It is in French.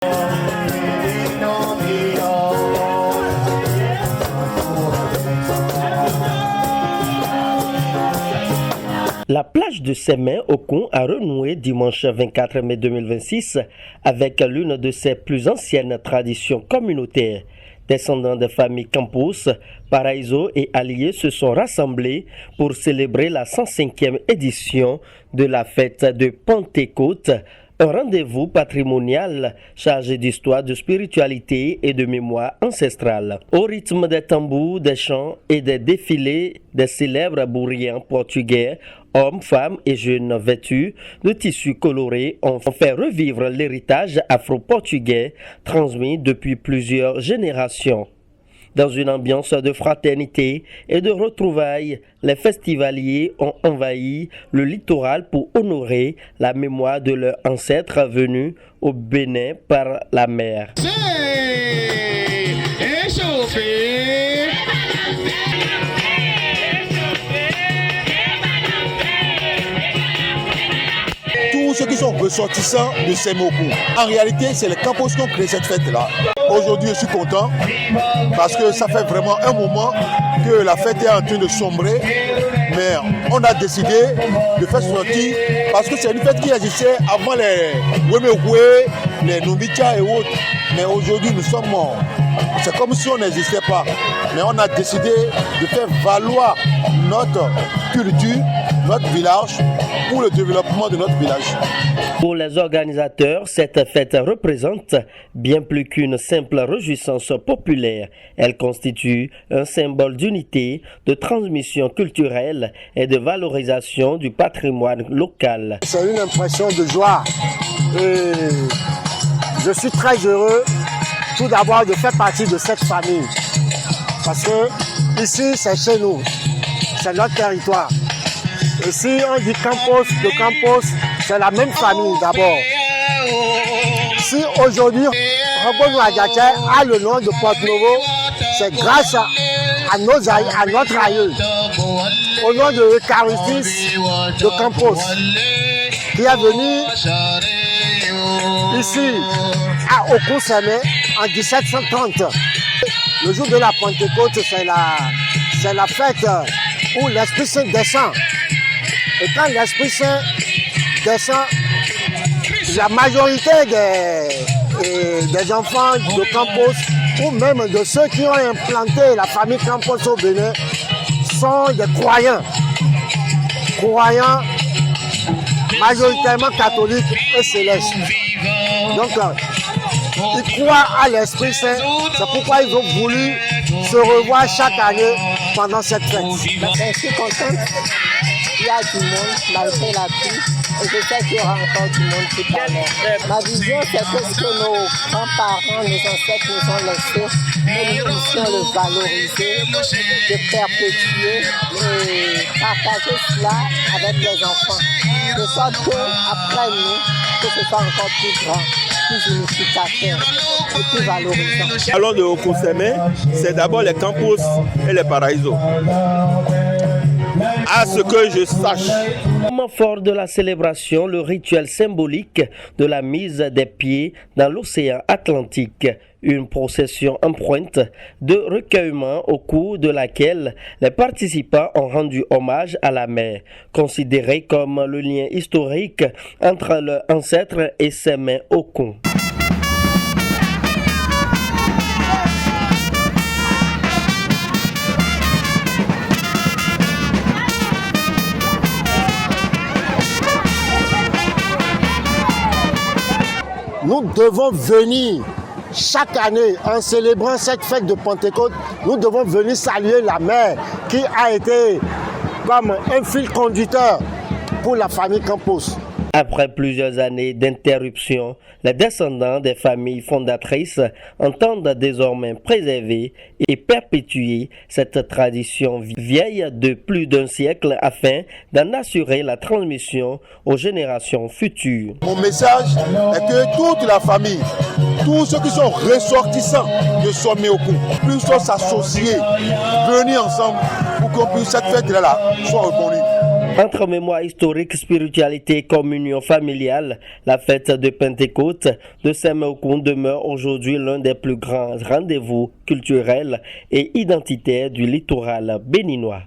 La plage de Sémé-Okun a renoué dimanche 24 mai 2026 avec l'une de ses plus anciennes traditions communautaires. Descendants de familles Campos, Paraíso et alliés se sont rassemblés pour célébrer la 105e édition de la fête de Pentecôte, un rendez-vous patrimonial chargé d'histoire, de spiritualité et de mémoire ancestrale. Au rythme des tambours, des chants et des défilés des célèbres bourriens portugais, hommes, femmes et jeunes vêtus de tissus colorés ont fait revivre l'héritage afro-portugais transmis depuis plusieurs générations. Dans une ambiance de fraternité et de retrouvailles, les festivaliers ont envahi le littoral pour honorer la mémoire de leurs ancêtres venus au Bénin par la mer. Tous ceux qui sont ressortissants de Sémé-Okun. En réalité, c'est les Campos qui ont créé cette fête-là. Aujourd'hui, je suis content parce que ça fait vraiment un moment que la fête est en train de sombrer. Mais on a décidé de faire sortir parce que c'est une fête qui existait avant les Wemekwe, les Nombicha et autres. Mais aujourd'hui, nous sommes morts. C'est comme si on n'existait pas. Mais on a décidé de faire valoir notre culture, notre village, pour le développement de notre village. Pour les organisateurs, cette fête représente bien plus qu'une simple réjouissance populaire. Elle constitue un symbole d'unité, de transmission culturelle et de valorisation du patrimoine local. C'est une impression de joie et je suis très heureux tout d'abord de faire partie de cette famille parce que ici c'est chez nous, c'est notre territoire. Et si on dit Campos, de Campos, c'est la même famille d'abord. Si aujourd'hui, Ramon Ouagaché a le nom de Porte-Novo, c'est grâce à notre aïeul, au nom de Eucharistis de Campos, qui est venu ici à Okun-Sémé en 1730. Le jour de la Pentecôte, c'est la fête où l'Esprit Saint descend. Et quand l'Esprit Saint descend, la majorité des enfants de Campos ou même de ceux qui ont implanté la famille Campos au Bénin sont des croyants. Croyants majoritairement catholiques et célestes. Donc, ils croient à l'Esprit Saint, c'est pourquoi ils ont voulu se revoir chaque année pendant cette fête. Je suis contente. Il y a du monde malgré la pluie et je sais qu'il y aura encore du monde tout à l'heure. Ma vision, c'est que ce que nos grands-parents, nos ancêtres nous ont laissé, nous puissions le valoriser, le perpétuer et partager cela avec les enfants. De sorte qu'après nous, que ce soit encore plus grand, plus unificateur et plus valorisant. Allons de Okun-Sémé, c'est d'abord les Campos et les Paraíso. À ce que je sache. Moment fort de la célébration, le rituel symbolique de la mise des pieds dans l'océan Atlantique. Une procession empreinte de recueillement au cours de laquelle les participants ont rendu hommage à la mer, considérée comme le lien historique entre leurs ancêtres et Sémé-Okun. Nous devons venir chaque année, en célébrant cette fête de Pentecôte, nous devons venir saluer la mer qui a été comme un fil conducteur pour la famille Campos. Après plusieurs années d'interruption, les descendants des familles fondatrices entendent désormais préserver et perpétuer cette tradition vieille de plus d'un siècle afin d'en assurer la transmission aux générations futures. Mon message est que toute la famille, tous ceux qui sont ressortissants de Sémé-Okun, puissent s'associer, venir ensemble pour que cette fête-là soit reconnue. Entre mémoire historique, spiritualité et communion familiale, la fête de Pentecôte de Semokoun demeure aujourd'hui l'un des plus grands rendez-vous culturels et identitaires du littoral béninois.